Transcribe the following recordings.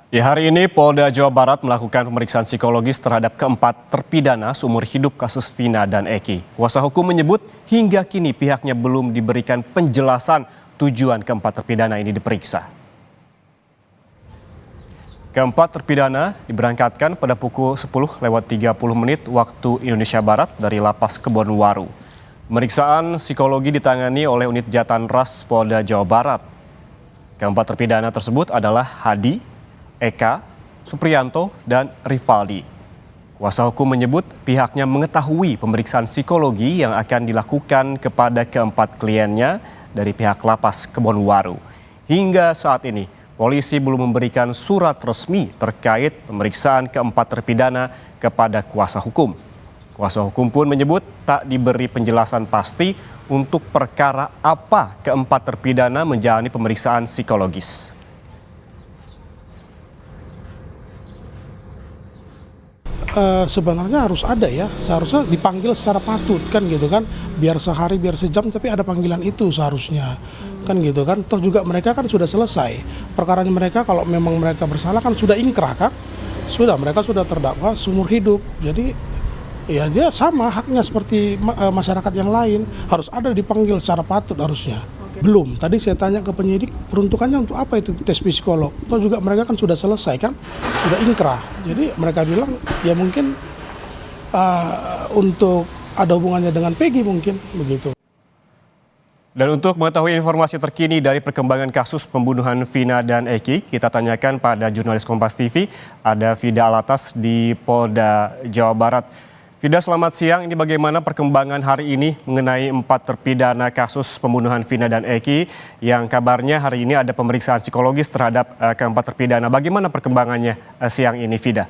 Ya, hari ini Polda Jawa Barat melakukan pemeriksaan psikologis terhadap keempat terpidana seumur hidup kasus Vina dan Eki. Kuasa hukum menyebut hingga kini pihaknya belum diberikan penjelasan tujuan keempat terpidana ini diperiksa. Keempat terpidana diberangkatkan pada pukul 10.30 waktu Indonesia Barat dari Lapas Kebonwaru. Pemeriksaan psikologi ditangani oleh unit Jatanras Polda Jawa Barat. Keempat terpidana tersebut adalah Hadi, Eka, Supriyanto, dan Rivaldi. Kuasa hukum menyebut pihaknya mengetahui pemeriksaan psikologi yang akan dilakukan kepada keempat kliennya dari pihak Lapas Kebonwaru. Hingga saat ini, polisi belum memberikan surat resmi terkait pemeriksaan keempat terpidana kepada kuasa hukum. Kuasa hukum pun menyebut tak diberi penjelasan pasti untuk perkara apa keempat terpidana menjalani pemeriksaan psikologis. Sebenarnya harus ada ya, seharusnya dipanggil secara patut kan gitu kan, biar sehari biar sejam tapi ada panggilan itu seharusnya kan gitu kan. Toh juga mereka kan sudah selesai perkaranya, mereka kalau memang mereka bersalah kan sudah ingkrah kan, mereka sudah terdakwa seumur hidup, jadi ya dia sama haknya seperti masyarakat yang lain, harus ada dipanggil secara patut harusnya. Belum, tadi saya tanya ke penyidik peruntukannya untuk apa itu tes psikolog. Toh juga mereka kan sudah selesai kan, sudah ingkrah. Jadi mereka bilang ya mungkin untuk ada hubungannya dengan Peggy mungkin begitu. Dan untuk mengetahui informasi terkini dari perkembangan kasus pembunuhan Vina dan Eki, kita tanyakan pada jurnalis Kompas TV, ada Fida Alatas di Polda Jawa Barat. Fida, selamat siang. Ini bagaimana perkembangan hari ini mengenai empat terpidana kasus pembunuhan Vina dan Eki yang kabarnya hari ini ada pemeriksaan psikologis terhadap keempat terpidana. Bagaimana perkembangannya siang ini, Fida?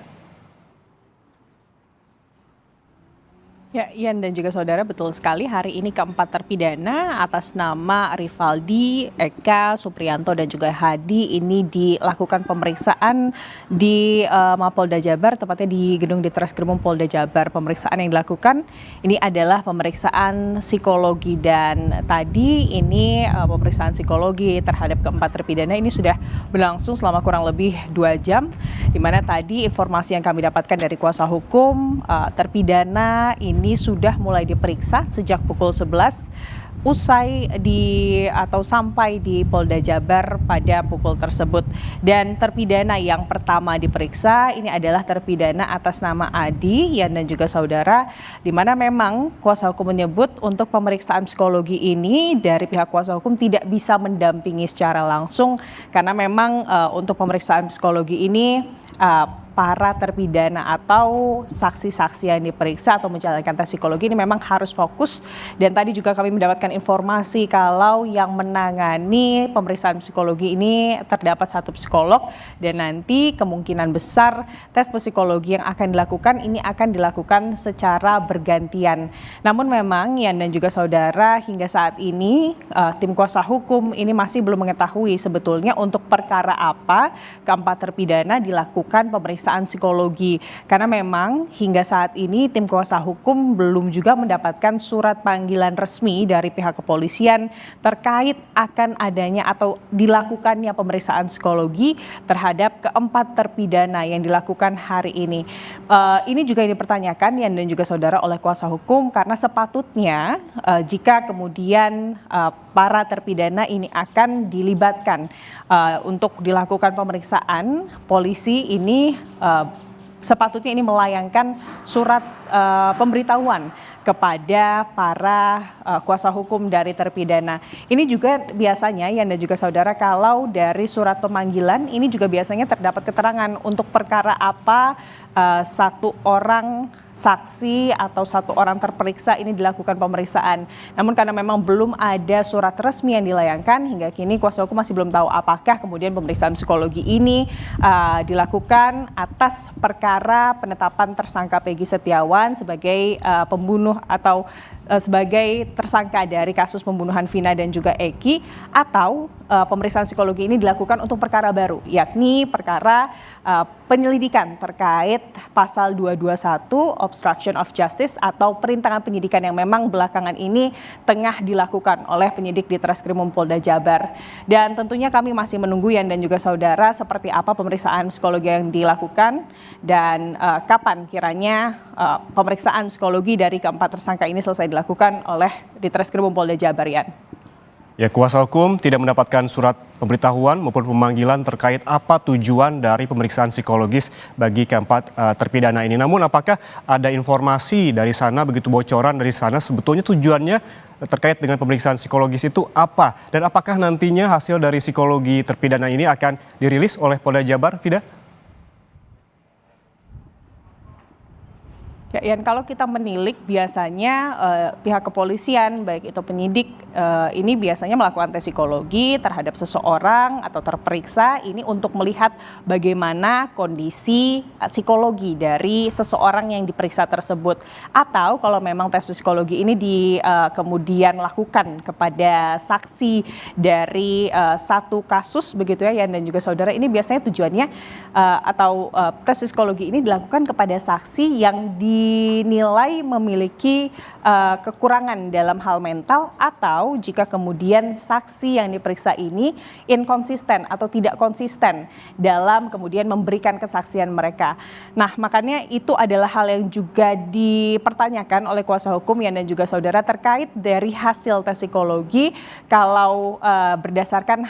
Ya, Ian dan juga saudara, betul sekali hari ini keempat terpidana atas nama Rivaldi, Eka, Supriyanto, dan juga Hadi ini dilakukan pemeriksaan di Mapolda Jabar, tepatnya di gedung Ditreskrimum Polda Jabar. Pemeriksaan yang dilakukan ini adalah pemeriksaan psikologi, dan tadi ini pemeriksaan psikologi terhadap keempat terpidana ini sudah berlangsung selama kurang lebih 2 jam, di mana tadi informasi yang kami dapatkan dari kuasa hukum terpidana ini sudah mulai diperiksa sejak pukul 11 sampai di Polda Jabar pada pukul tersebut. Dan terpidana yang pertama diperiksa ini adalah terpidana atas nama Adi, Yan dan juga saudara, di mana memang kuasa hukum menyebut untuk pemeriksaan psikologi ini dari pihak kuasa hukum tidak bisa mendampingi secara langsung karena memang untuk pemeriksaan psikologi ini para terpidana atau saksi-saksi yang diperiksa atau menjalankan tes psikologi ini memang harus fokus. Dan tadi juga kami mendapatkan informasi kalau yang menangani pemeriksaan psikologi ini terdapat 1 psikolog, dan nanti kemungkinan besar tes psikologi yang akan dilakukan ini akan dilakukan secara bergantian. Namun memang Yan dan juga saudara, hingga saat ini tim kuasa hukum ini masih belum mengetahui sebetulnya untuk perkara apa keempat terpidana dilakukan pemeriksaan psikologi, karena memang hingga saat ini tim kuasa hukum belum juga mendapatkan surat panggilan resmi dari pihak kepolisian terkait akan adanya atau dilakukannya pemeriksaan psikologi terhadap keempat terpidana yang dilakukan hari ini. Ini juga dipertanyakan Yan dan juga saudara oleh kuasa hukum, karena sepatutnya jika kemudian para terpidana ini akan dilibatkan untuk dilakukan pemeriksaan, polisi ini sepatutnya ini melayangkan surat pemberitahuan kepada para kuasa hukum dari terpidana. Ini juga biasanya Yan dan juga saudara, kalau dari surat pemanggilan ini juga biasanya terdapat keterangan untuk perkara apa 1 orang saksi atau 1 orang terperiksa ini dilakukan pemeriksaan. Namun karena memang belum ada surat resmi yang dilayangkan, hingga kini kuasa hukum masih belum tahu apakah kemudian pemeriksaan psikologi ini dilakukan atas perkara penetapan tersangka Peggy Setiawan sebagai pembunuh atau sebagai tersangka dari kasus pembunuhan Vina dan juga Eki, atau pemeriksaan psikologi ini dilakukan untuk perkara baru, yakni perkara penyelidikan terkait pasal 221 obstruction of justice atau perintangan penyidikan yang memang belakangan ini tengah dilakukan oleh penyidik di Treskrimum Polda Jabar. Dan tentunya kami masih menunggu Yan dan juga saudara seperti apa pemeriksaan psikologi yang dilakukan dan kapan kiranya pemeriksaan psikologi dari keempat tersangka ini selesai dilakukan oleh di Treskrimum Polda Jabar, Yan. Ya, kuasa hukum tidak mendapatkan surat pemberitahuan maupun pemanggilan terkait apa tujuan dari pemeriksaan psikologis bagi keempat terpidana ini. Namun apakah ada informasi dari sana, begitu bocoran dari sana sebetulnya tujuannya terkait dengan pemeriksaan psikologis itu apa? Dan apakah nantinya hasil dari psikologi terpidana ini akan dirilis oleh Polda Jabar, Fida? Ya, Yan, kalau kita menilik biasanya pihak kepolisian baik itu penyidik ini biasanya melakukan tes psikologi terhadap seseorang atau terperiksa ini untuk melihat bagaimana kondisi psikologi dari seseorang yang diperiksa tersebut, atau kalau memang tes psikologi ini kemudian lakukan kepada saksi dari satu kasus begitu ya Yan dan juga saudara, ini biasanya tujuannya atau tes psikologi ini dilakukan kepada saksi yang dinilai memiliki kekurangan dalam hal mental, atau jika kemudian saksi yang diperiksa ini inkonsisten atau tidak konsisten dalam kemudian memberikan kesaksian mereka. Nah, makanya itu adalah hal yang juga dipertanyakan oleh kuasa hukum Yan dan juga saudara terkait dari hasil tes psikologi. Kalau berdasarkan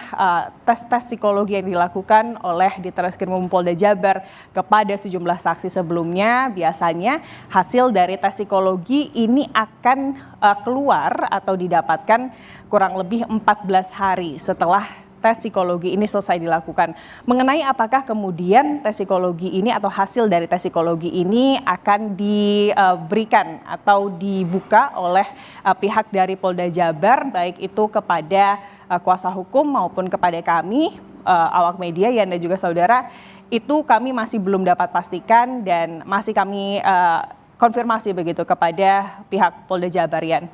tes psikologi yang dilakukan oleh di Treskrimum Polda Jabar kepada sejumlah saksi sebelumnya, biasanya hasil dari tes psikologi ini akan keluar atau didapatkan kurang lebih 14 hari setelah tes psikologi ini selesai dilakukan. Mengenai apakah kemudian tes psikologi ini atau hasil dari tes psikologi ini akan diberikan atau dibuka oleh pihak dari Polda Jabar, baik itu kepada kuasa hukum maupun kepada kami, awak media Yan dan juga saudara, itu kami masih belum dapat pastikan dan masih kami konfirmasi begitu kepada pihak Polda Jabar, Yan.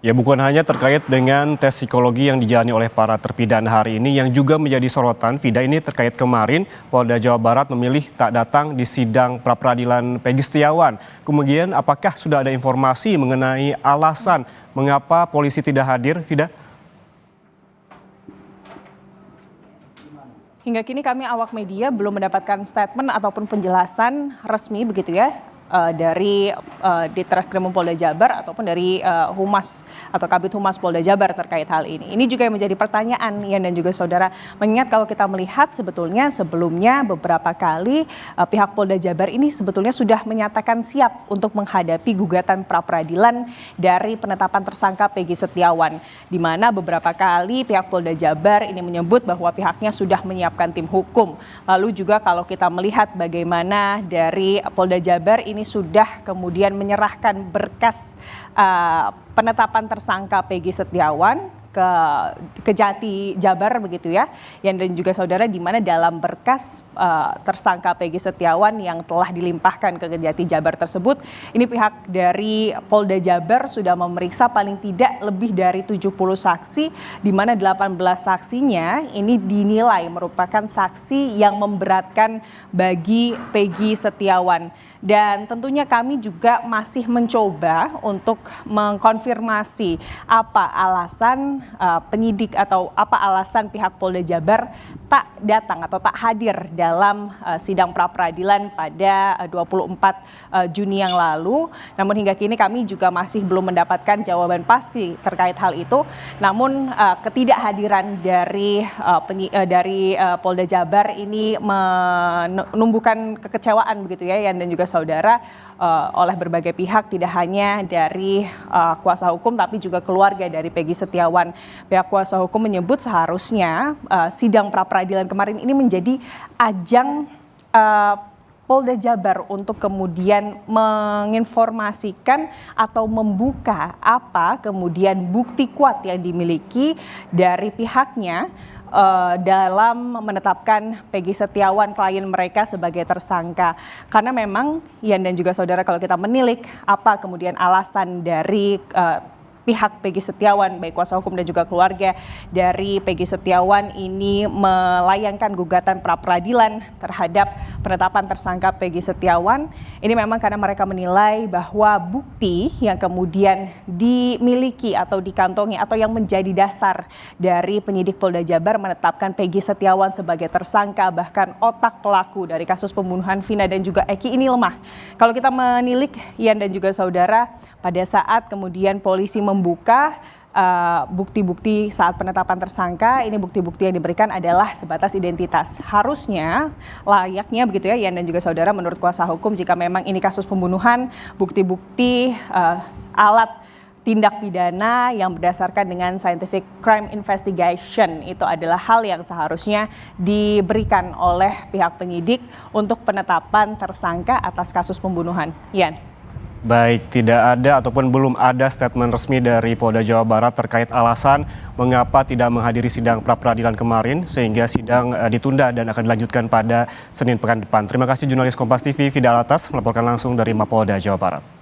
Ya, bukan hanya terkait dengan tes psikologi yang dijalani oleh para terpidana hari ini, yang juga menjadi sorotan, Fida, ini terkait kemarin Polda Jawa Barat memilih tak datang di sidang pra-peradilan Peggy Setiawan. Kemudian apakah sudah ada informasi mengenai alasan mengapa polisi tidak hadir, Fida? Hingga kini kami awak media belum mendapatkan statement ataupun penjelasan resmi begitu ya dari di Treskrimum Polda Jabar ataupun dari Humas atau Kabid Humas Polda Jabar terkait hal ini. Ini juga yang menjadi pertanyaan Yan dan juga saudara, mengingat kalau kita melihat sebetulnya sebelumnya beberapa kali pihak Polda Jabar ini sebetulnya sudah menyatakan siap untuk menghadapi gugatan pra-peradilan dari penetapan tersangka Peggy Setiawan, di mana beberapa kali pihak Polda Jabar ini menyebut bahwa pihaknya sudah menyiapkan tim hukum. Lalu juga kalau kita melihat bagaimana dari Polda Jabar ini sudah kemudian menyerahkan berkas penetapan tersangka Peggy Setiawan ke Kejati Jabar begitu ya, Yan dan juga saudara, di mana dalam berkas tersangka Peggy Setiawan yang telah dilimpahkan ke Kejati Jabar tersebut, ini pihak dari Polda Jabar sudah memeriksa paling tidak lebih dari 70 saksi, di mana 18 saksinya ini dinilai merupakan saksi yang memberatkan bagi Peggy Setiawan. Dan tentunya kami juga masih mencoba untuk mengkonfirmasi apa alasan penyidik atau apa alasan pihak Polda Jabar tak datang atau tak hadir dalam sidang pra-peradilan pada 24 Juni yang lalu. Namun hingga kini kami juga masih belum mendapatkan jawaban pasti terkait hal itu. Namun ketidakhadiran dari Polda Jabar ini menumbuhkan kekecewaan begitu ya Yan dan juga saudara oleh berbagai pihak, tidak hanya dari kuasa hukum tapi juga keluarga dari Peggy Setiawan. Pihak kuasa hukum menyebut seharusnya sidang pra-peradilan kemarin ini menjadi ajang Polda Jabar untuk kemudian menginformasikan atau membuka apa kemudian bukti kuat yang dimiliki dari pihaknya dalam menetapkan Peggy Setiawan, klien mereka, sebagai tersangka. Karena memang Yan dan juga saudara, kalau kita menilik apa kemudian alasan dari pihak Peggy Setiawan, baik kuasa hukum dan juga keluarga dari Peggy Setiawan ini melayangkan gugatan pra-peradilan terhadap penetapan tersangka Peggy Setiawan. Ini memang karena mereka menilai bahwa bukti yang kemudian dimiliki atau dikantongi atau yang menjadi dasar dari penyidik Polda Jabar menetapkan Peggy Setiawan sebagai tersangka, bahkan otak pelaku dari kasus pembunuhan Vina dan juga Eki ini lemah. Kalau kita menilik Ian dan juga saudara, pada saat kemudian polisi membuka bukti-bukti saat penetapan tersangka, ini bukti-bukti yang diberikan adalah sebatas identitas. Harusnya, layaknya begitu ya Ian dan juga saudara, menurut kuasa hukum, jika memang ini kasus pembunuhan, bukti-bukti alat tindak pidana yang berdasarkan dengan scientific crime investigation itu adalah hal yang seharusnya diberikan oleh pihak penyidik untuk penetapan tersangka atas kasus pembunuhan. Ian. Baik, tidak ada ataupun belum ada statement resmi dari Polda Jawa Barat terkait alasan mengapa tidak menghadiri sidang pra-peradilan kemarin sehingga sidang ditunda dan akan dilanjutkan pada Senin pekan depan. Terima kasih jurnalis Kompas TV Fida Alatas melaporkan langsung dari Mapolda Jawa Barat.